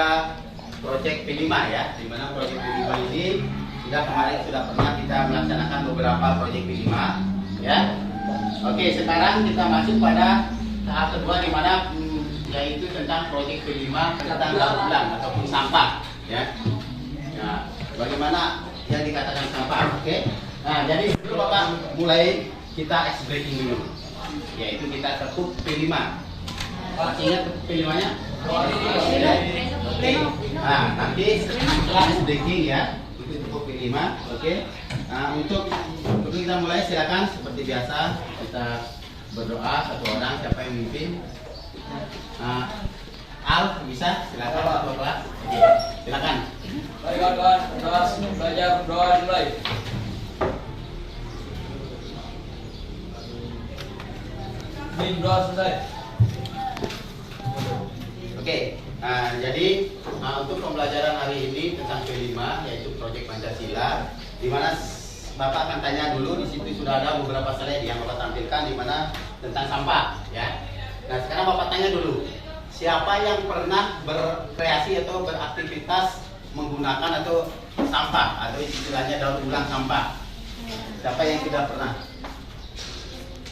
pada proyek P5 ya, di mana proyek P5 ini kemarin sudah pernah kita melaksanakan beberapa proyek P5 ya. Oke, sekarang kita masuk pada tahap kedua di mana yaitu tentang proyek P5 tentang daur ulang ataupun sampah ya. Nah, bagaimana yang dikatakan sampah? Oke. Nah, jadi dulu Bapak mulai kita ice breaking dulu. Yaitu kita tepuk P5. Masih ingat tepuk P5-nya? Oke. Nah, nanti setelah ice breaking ya, itu tepuk P5. Oke. Nah, untuk kita mulai silakan seperti biasa kita berdoa satu orang, siapa yang memimpin? Al bisa silakan Bapak kelas. Oke, silakan. Baik kawan-kawan, kelas belajar berdoa dimulai. Berdoa selesai. Oke, jadi untuk pembelajaran hari ini tentang P5 yaitu proyek Pancasila, di mana Bapak akan tanya dulu. Di situ sudah ada beberapa slide yang Bapak tampilkan di mana tentang sampah ya. Nah, sekarang Bapak tanya dulu, siapa yang pernah berkreasi atau beraktivitas menggunakan atau sampah atau istilahnya daur ulang sampah? Siapa yang tidak pernah?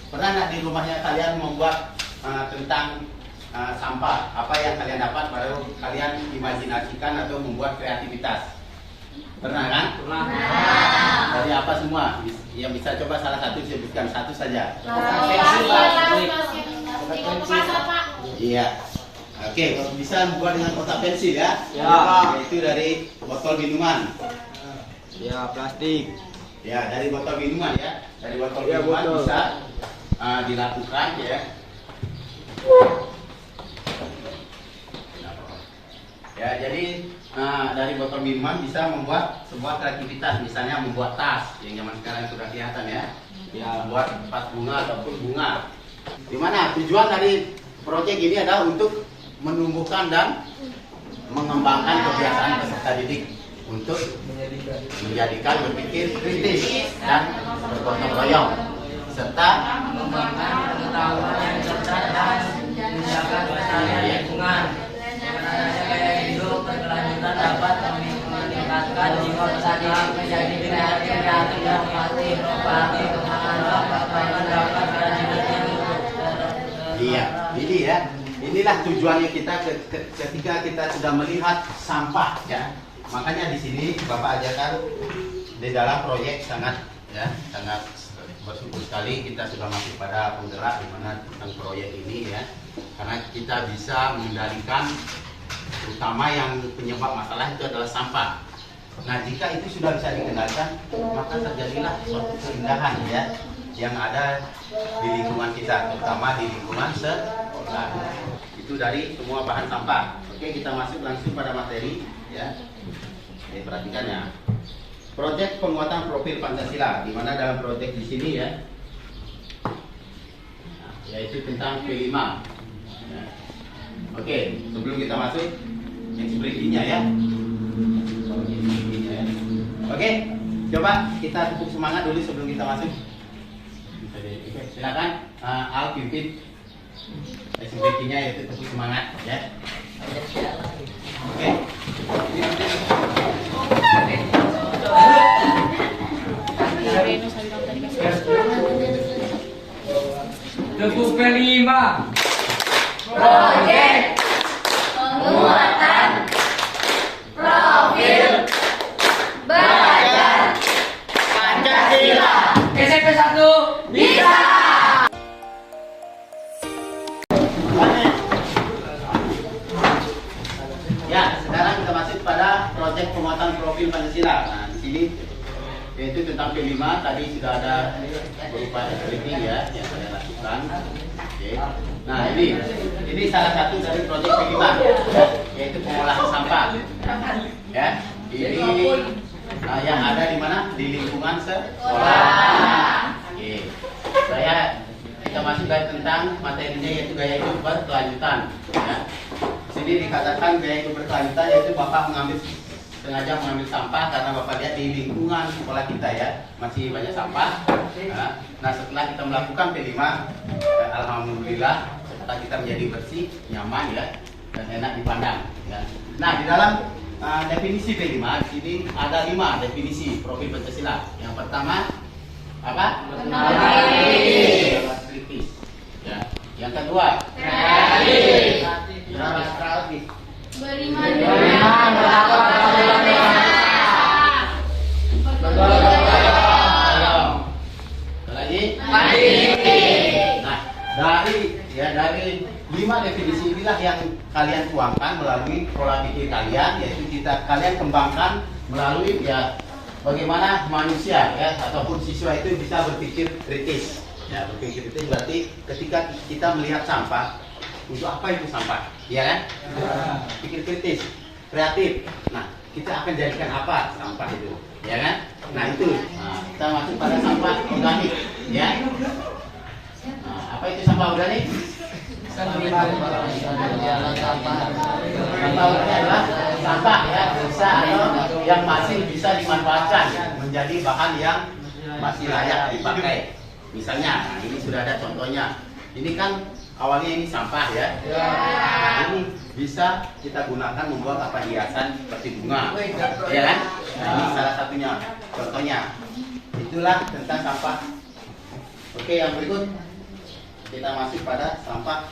Pernah nggak di rumahnya kalian membuat tentang sampah? Apa yang kalian dapat baru kalian imajinasikan atau membuat kreativitas? Pernah kan? Pernah. Dari apa semua? Yang bisa coba salah satu sebutkan satu saja. Iya. Oke, kalau bisa membuat dengan kotak pensil ya. Ya. Itu dari botol minuman. Ya, plastik. Ya, dari botol minuman ya. Dari botol Ya, minuman betul. bisa dilakukan ya. Ya, jadi dari botol minuman bisa membuat sebuah kreativitas, misalnya membuat tas yang zaman sekarang sudah kelihatan ya. Ya, buat vas bunga ataupun bunga. Dimana tujuan dari proyek ini adalah untuk menumbuhkan dan mengembangkan kebiasaan peserta didik untuk menjadikan berpikir kritis dan bergotong royong serta mengembangkan pengetahuan yang cerdas dan menjaga kelestarian lingkungan. Gaya hidup berkelanjutan dapat meningkatkan jiwa usaha menjadi kreatif dan inovatif, inovatif, bahkan dapat kerajinan. Iya, ini ya. Inilah tujuannya kita ketika kita sudah melihat sampah ya. Makanya di sini Bapak ajarkan di dalam proyek sangat bersyukur sekali kita sudah masuk pada penggerak di mana tentang proyek ini ya. Karena kita bisa mengendalikan utama yang penyebab masalah itu adalah sampah. Nah, jika itu sudah bisa dikendalikan, maka terjadilah suatu keindahan ya yang ada di lingkungan kita, terutama di lingkungan sekolah. Itu dari semua bahan sampah. Oke, kita masuk langsung pada materi ya. Oke, perhatikan ya. Proyek penguatan profil Pancasila, di mana dalam proyek di sini ya, yaitu tentang P5. Ya. Oke, sebelum kita masuk ekspresinya ya. Oke, coba kita tepuk semangat dulu sebelum kita masuk. Silakan Al pimpin ekspresinya yaitu tepuk semangat ya. Oke. Tepuk P5. Proyek penguatan profil belajar Pancasila. SMP 1 Bisa. Ya, sekarang kita masuk pada proyek penguatan profil Pancasila. Nah, di sini yaitu tentang P5 tadi sudah ada berupa briefing ya yang saya lakukan. Oke. Nah, ini salah satu dari proyek P5 yaitu pengolahan sampah. Ya, ini yang ada di mana? Di lingkungan sekolah. Oke. Kita masuk tentang materinya yaitu gaya hidup berkelanjutan. Ya. Di sini dikatakan gaya hidup berkelanjutan yaitu Bapak sengaja mengambil sampah karena Bapak lihat di lingkungan sekolah kita ya masih banyak sampah. Nah, setelah kita melakukan P5, alhamdulillah setelah kita menjadi bersih, nyaman ya. dan enak dipandang. Ya. Nah, di dalam definisi P5 di sini ada 5 definisi profil Pancasila. Yang pertama apa? Kritis. Ya. Yang kedua kreatif. Beriman Nah, dari 5 definisi inilah yang kalian tuangkan melalui pola pikir kalian, yaitu kalian kembangkan melalui bagaimana manusia ataupun siswa itu bisa berpikir kritis. Ya, berpikir kritis berarti ketika kita melihat sampah, untuk apa itu sampah? Ya kan? Pikir kritis, kreatif. Nah, kita akan jadikan apa sampah itu? Ya kan? Nah, itu. Nah, kita masuk pada sampah organik, ya. Nah, apa itu sampah organik? Sampah organik adalah sampah ya, bisa atau yang masih bisa dimanfaatkan menjadi bahan yang masih layak dipakai. Misalnya, nah ini sudah ada contohnya. Ini kan awalnya ini sampah ya. Nah, ini bisa kita gunakan membuat apa hiasan seperti bunga, ya kan? Nah, ini salah satunya, contohnya. Itulah tentang sampah. Oke, yang berikut kita masuk pada sampah.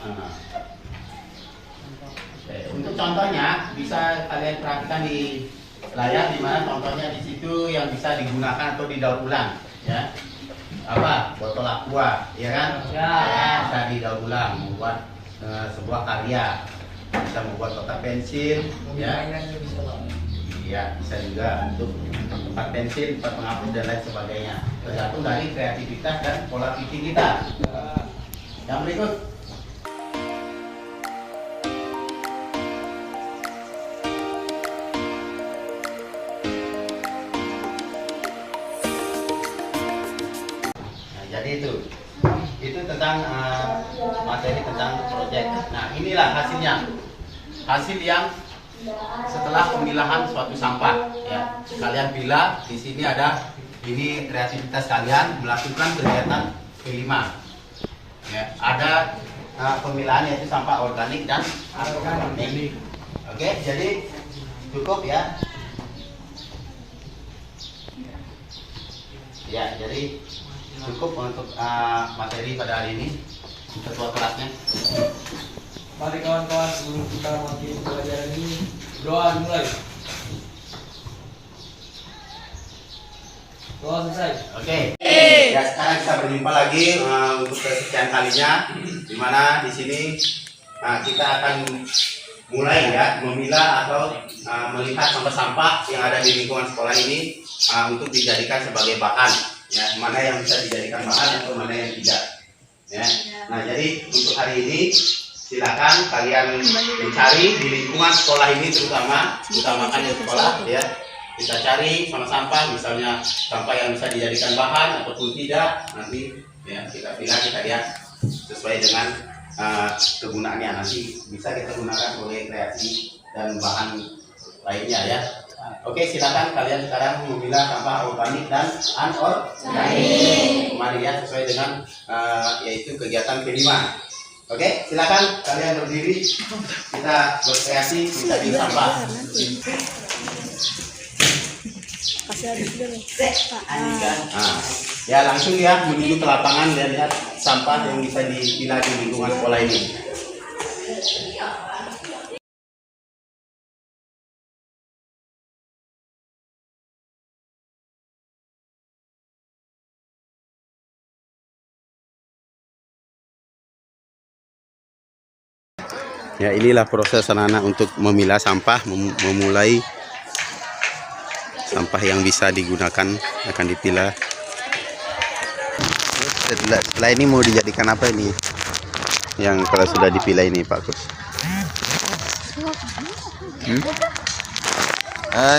Untuk contohnya bisa kalian perhatikan di layar, di mana contohnya di situ yang bisa digunakan atau didaur ulang, ya. Apa? Botol aqua, ya kan? Bisa didaur ulang, membuat sebuah karya, bisa membuat kotak pensil, ya. Ya, bisa juga untuk tempat pensil, tempat penghapus dan lain sebagainya. Tergantung dari kreativitas dan pola pikir kita. Yang berikut. Nah, jadi itu tentang materi tentang proyek. Nah, inilah hasilnya. Hasil yang setelah pemilahan suatu sampah, ya. Kalian pilah, di sini ada ini kreativitas kalian melakukan kegiatan P5. Ya, ada pemilahan yaitu sampah organik dan anorganik. Oke, jadi cukup ya. Ya, jadi cukup untuk materi pada hari ini. Ketua kelasnya. Mari kawan-kawan, sebelum kita mengakhiri pelajaran ini, doa dimulai. Doa selesai. Oke. Ya, sekarang kita berjumpa lagi untuk kesekian kalinya, di mana di sini kita akan mulai ya memilah atau melihat sampah-sampah yang ada di lingkungan sekolah ini untuk dijadikan sebagai bahan, ya, mana yang bisa dijadikan bahan atau mana yang tidak. Ya. Nah, jadi untuk hari ini silakan kalian mencari di lingkungan sekolah ini, utamakan di sekolah, ya. Kita cari sampah, misalnya sampah yang bisa dijadikan bahan ataupun tidak, nanti ya kita pilih, kita lihat sesuai dengan kegunaannya, nanti bisa kita gunakan sebagai kreasi dan bahan lainnya ya. Oke, silakan kalian sekarang memilah sampah organik dan anorganik. Mari ya, sesuai dengan yaitu kegiatan P5. Oke, silakan kalian berdiri, kita berkreasi menjadi sampah. Ya langsung ya menuju ke lapangan dan lihat sampah yang bisa dipilah di lingkungan sekolah ini. Ya, inilah proses anak-anak untuk memilah sampah, memulai sampah yang bisa digunakan akan dipilah. Setelah ini mau dijadikan apa ini? Yang kalau sudah dipilah ini, Pak Kus?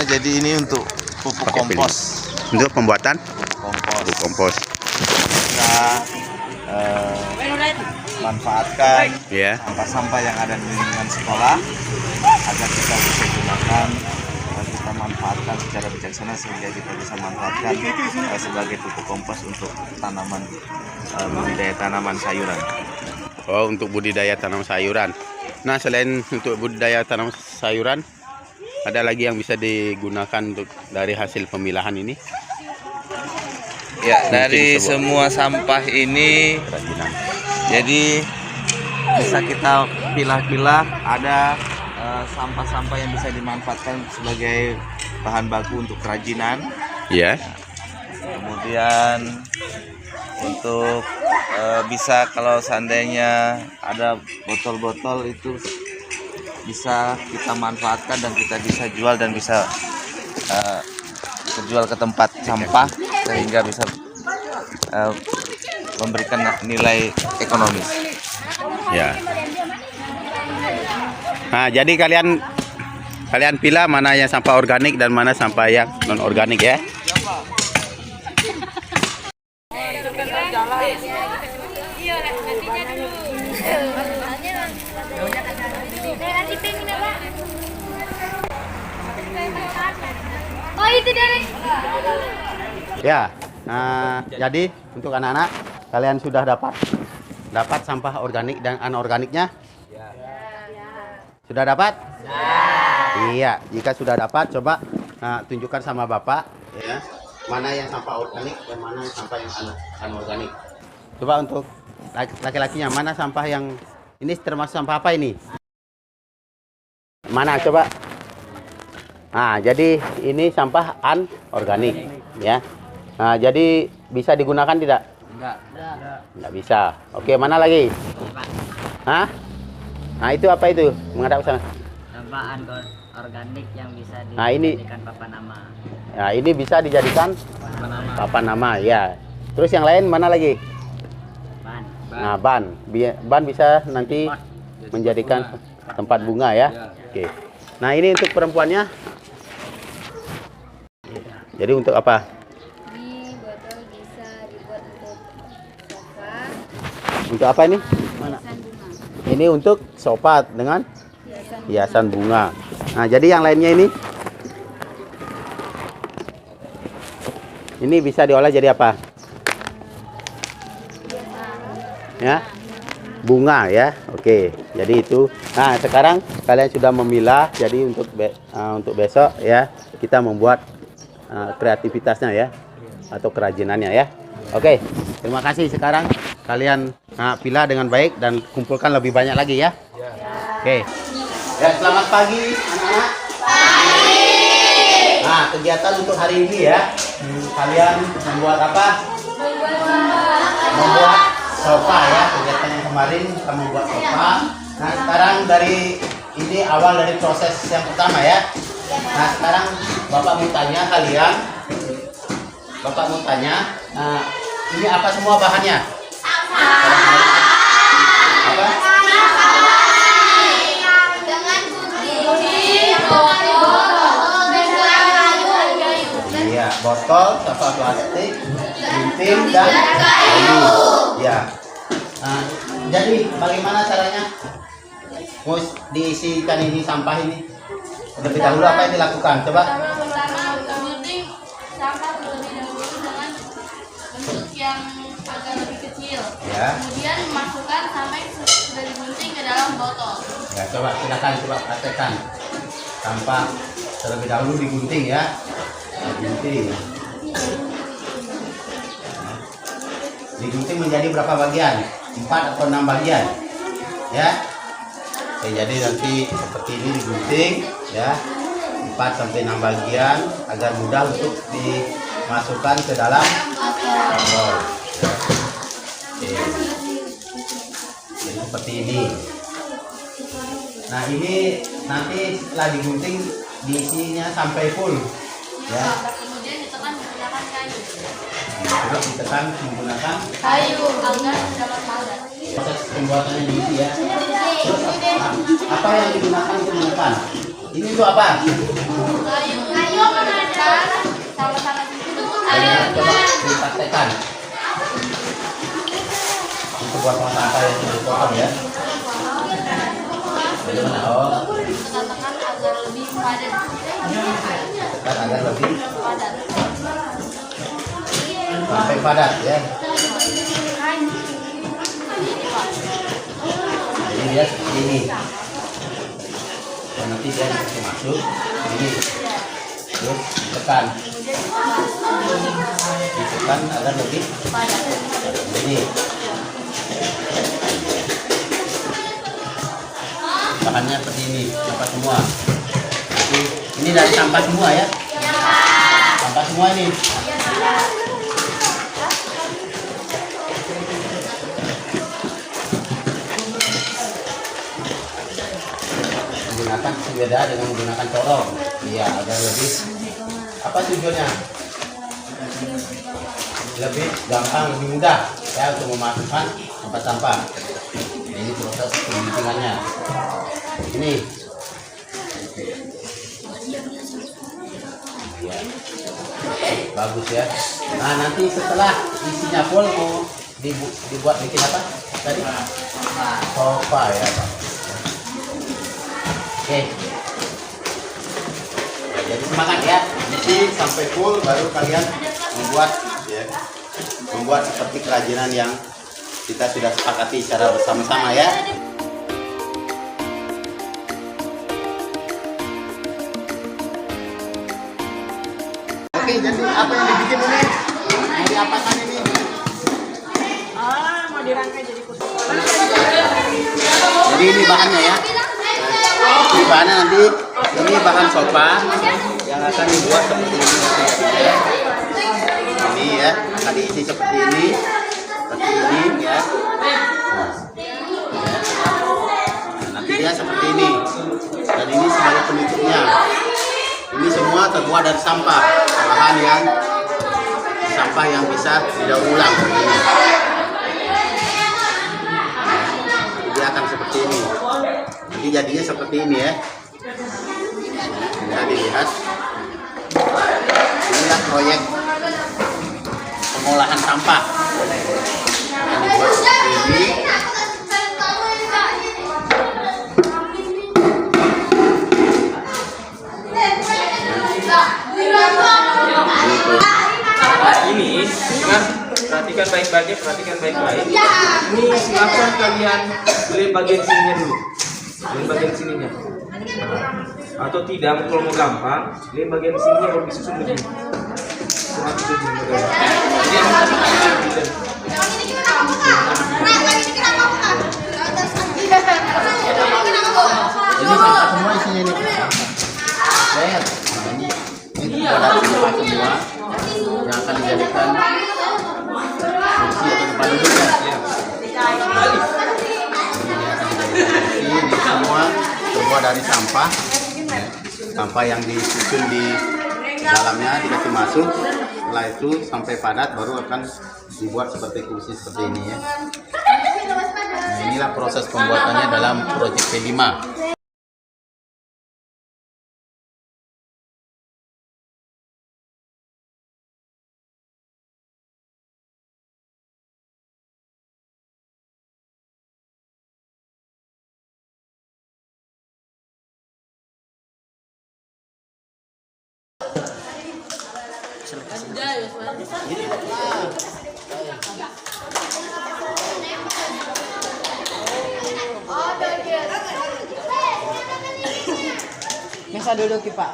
Jadi ini untuk pupuk kompos. Untuk pembuatan Kompos. kompos. Kita manfaatkan Ya. sampah-sampah yang ada di lingkungan sekolah agar kita bisa gunakan, kita manfaatkan secara bijaksana sehingga kita bisa manfaatkan sebagai pupuk kompos untuk tanaman, budidaya tanaman sayuran. Oh, untuk budidaya tanam sayuran. Nah, selain untuk budidaya tanam sayuran, ada lagi yang bisa digunakan untuk dari hasil pemilahan ini. Ya, dari sebuah semua sampah ini kerajinan. jadi bisa kita pilah-pilah, ada sampah-sampah yang bisa dimanfaatkan sebagai bahan baku untuk kerajinan. Ya. Kemudian untuk bisa kalau seandainya ada botol-botol itu bisa kita manfaatkan dan kita bisa jual dan bisa terjual ke tempat sampah sehingga bisa memberikan nilai ekonomis. Ya. Nah, jadi kalian pilih mana yang sampah organik dan mana sampah yang non organik ya. Oh itu dari. Ya. Nah, jadi untuk anak-anak kalian sudah dapat sampah organik dan anorganiknya? Sudah dapat? Iya, jika sudah dapat coba tunjukkan sama Bapak ya. Mana yang sampah organik dan mana yang sampah yang anorganik. Coba untuk laki-lakinya, mana sampah yang ini termasuk sampah apa ini? Mana coba? Nah, jadi ini sampah anorganik ya. Nah, jadi bisa digunakan tidak? Enggak bisa. Oke, mana lagi? Hah? Nah, itu apa itu? Menghadap sana. Sampah organik yang bisa Nah, ini. dijadikan papan nama. Nah, ini bisa dijadikan papan nama ya. Terus yang lain mana lagi? Ban. Nah, ban bisa nanti menjadikan tempat bunga ya. Oke. Nah, ini untuk perempuannya. Jadi untuk apa? Ini botol bisa dibuat untuk sofa, Untuk apa ini? Mana? hiasan bunga. Ini untuk sofa dengan Hiasan hiasan bunga. Nah, jadi yang lainnya ini bisa diolah jadi apa? Ya, bunga ya. Oke, jadi itu. Nah, sekarang kalian sudah memilah. Jadi untuk besok ya kita membuat kreativitasnya ya atau kerajinannya ya. Oke, terima kasih. Sekarang kalian pilah dengan baik dan kumpulkan lebih banyak lagi ya. Oke. Ya, selamat pagi anak-anak. Nah, kegiatan untuk hari ini ya. Kalian membuat apa? Membuat sofa ya. Kegiatan yang kemarin kita membuat sofa. Nah, sekarang dari ini awal dari proses yang pertama ya. Nah, sekarang Bapak mau tanya kalian. Bapak mau tanya, ini apa semua bahannya? Apa? Iya, botol, sampah plastik, gunting dan kayu. Ya. Nah, jadi bagaimana caranya? Mau diisikan ini sampah ini? Terlebih dahulu apa yang dilakukan? Coba. Pertama gunting sampah terlebih dahulu dengan bentuk yang agak lebih kecil. Ya. Kemudian masukkan sampai sudah digunting ke dalam botol. Ya, coba silakan praktekkan. Sampah terlebih dahulu digunting ya. Digunting. Digunting menjadi berapa bagian? 4 atau 6 bagian. Ya. Oke, jadi nanti seperti ini digunting ya. 4 sampai 6 bagian agar mudah untuk dimasukkan ke dalam botol. Oke. Jadi seperti ini. Nah, ini nanti setelah digunting diisinya sampai full ya. Kemudian ditekan menggunakan kayu. Terus ditekan menggunakan Kayu agar dapat padat. proses pembuatannya diisi ya. Terus apa yang digunakan untuk menekan? Ini untuk apa? Kayu menekan sama-sama itu Ayo, coba dipraktekkan. Untuk potong sampah yang sudah dipotong ya. Bagaimana? Oh, tekan agar lebih padat. tekan agar lebih Padat. sampai padat ya. Jadi dia seperti ini. nanti dia bisa masuk ini, terus ditekan agar lebih ini. Bahannya seperti ini, sampah semua. Ini dari sampah semua ya? Sampah semua ini. Menggunakan beda dengan menggunakan corong. Iya, agar lebih apa tujuannya? Lebih gampang, lebih mudah ya untuk memasukkan sampah-sampah. Ini proses pembikinannya. Ini ya. Bagus ya. Nah, nanti setelah isinya full mau dibuat bikin apa tadi? Sofa ya, Pak. Oke. Jadi semangat ya. Isi sampai full baru kalian membuat seperti kerajinan yang kita sudah sepakati secara bersama-sama ya. Oke, jadi apa yang dibikin ini? Mau diapakan ini? Mau dirangkai jadi kursi. Jadi ini bahannya ya. Ini bahannya nanti, ini bahan sofa yang akan dibuat seperti ini. Ini ya, akan diisi seperti ini ya. Nah, nanti dia seperti ini. Dan ini sebagai penutupnya. Ini semua terbuat dari sampah, bahan yang bisa didaur ulang. Dia akan seperti ini. Nanti jadinya seperti ini ya. Bisa dilihat. Inilah proyek pengolahan sampah yang dibuat seperti ini. Ini kan perhatikan baik-baik. Ini silakan kalian beli bagian sininya dulu. Beli bagian sininya. Atau tidak, kalau mau gampang, beli bagian sininya baru disusun begini. Seperti itu juga. Jadi yang Ini sampah semua isinya ini. Nah, ini ada sampah semua yang akan dijadikan kursi atau tempat duduk ya. Ini semua terbuat dari sampah, sampah yang disusun di dalamnya dikasih masuk. Setelah itu sampai padat baru akan dibuat seperti kursi seperti ini ya. Nah, inilah proses pembuatannya dalam proyek P5. Bisa duduk ki Pak.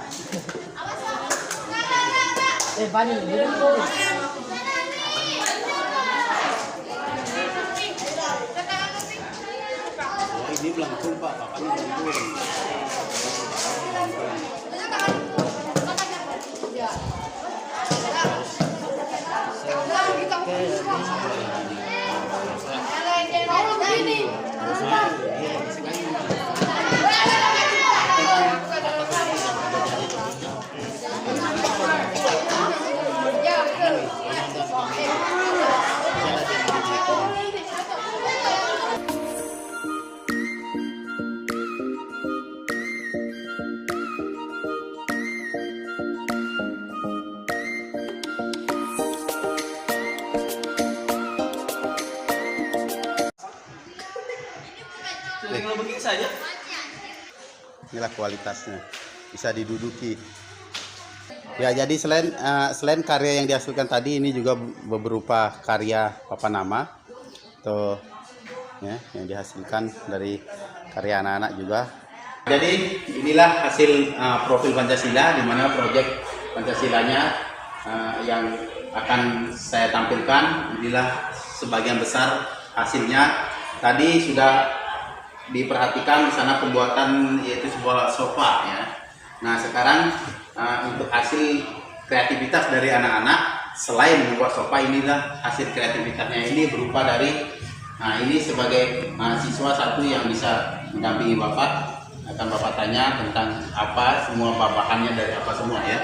Pani duduk dulu. Ini belangkung Pak, bapaknya belangkung. tinggal begini saja. Inilah kualitasnya, bisa diduduki. Ya, jadi selain karya yang dihasilkan tadi, ini juga berupa karya papanama tuh ya, yang dihasilkan dari karya anak-anak juga. Jadi inilah hasil profil Pancasila, di mana proyek Pancasilanya yang akan saya tampilkan. Inilah sebagian besar hasilnya. Tadi sudah diperhatikan di sana pembuatan yaitu sebuah sofa ya. Nah sekarang untuk hasil kreativitas dari anak-anak, selain membuat sofa, inilah hasil kreativitasnya. Ini berupa dari, nah ini sebagai mahasiswa satu yang bisa mendampingi Bapak, akan Bapak tanya tentang apa semua bahannya dari apa semua ya.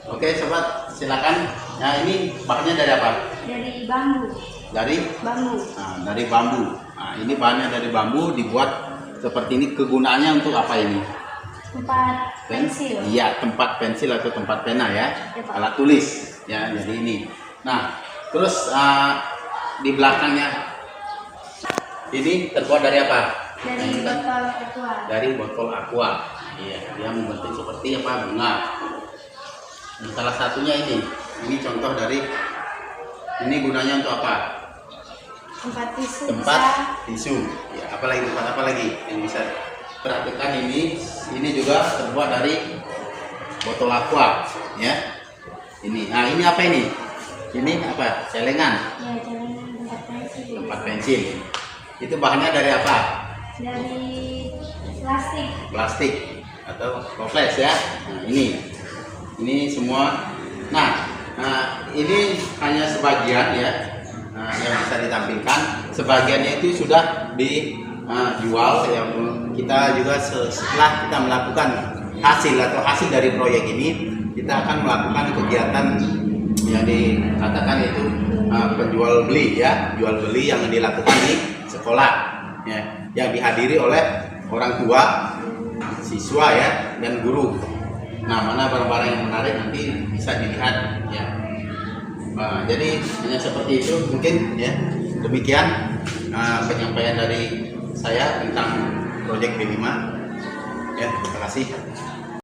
Oke sobat, silakan. Nah ini bahannya dari apa? Dari bambu. Dari Bambu. Nah, dari bambu. Nah, ini bahannya dari bambu, dibuat seperti ini. Kegunaannya untuk apa ini? Tempat pensil. Iya, tempat pensil atau tempat pena ya. Alat tulis ya, jadi ini. Nah, terus di belakangnya ini terbuat dari apa? Dari botol aqua. Dari botol aqua. Iya, dia membentuk seperti apa? Bunga. Dan salah satunya ini contoh dari, ini gunanya untuk apa? Tempat tisu. Tempat tisu ya, apalagi tempat apa lagi yang bisa perhatikan. Ini juga terbuat dari botol aqua ya. Nah ini apa ini apa? Celengan. Ya, celengan tempat pensil. Tempat pensil. Itu bahannya dari apa? Dari plastik atau toples ya. Nah, ini semua. Nah ini hanya sebagian ya yang bisa ditampilkan. Sebagiannya itu sudah dijual. Yang kita juga setelah kita melakukan hasil dari proyek ini, kita akan melakukan kegiatan yang dikatakan itu penjual beli ya, jual beli yang dilakukan di sekolah ya, yang dihadiri oleh orang tua, siswa ya, dan guru. Nah mana barang-barang yang menarik nanti bisa dilihat ya. Jadi hanya seperti itu mungkin ya. Demikian penyampaian dari saya tentang proyek B5 ya. Terima kasih.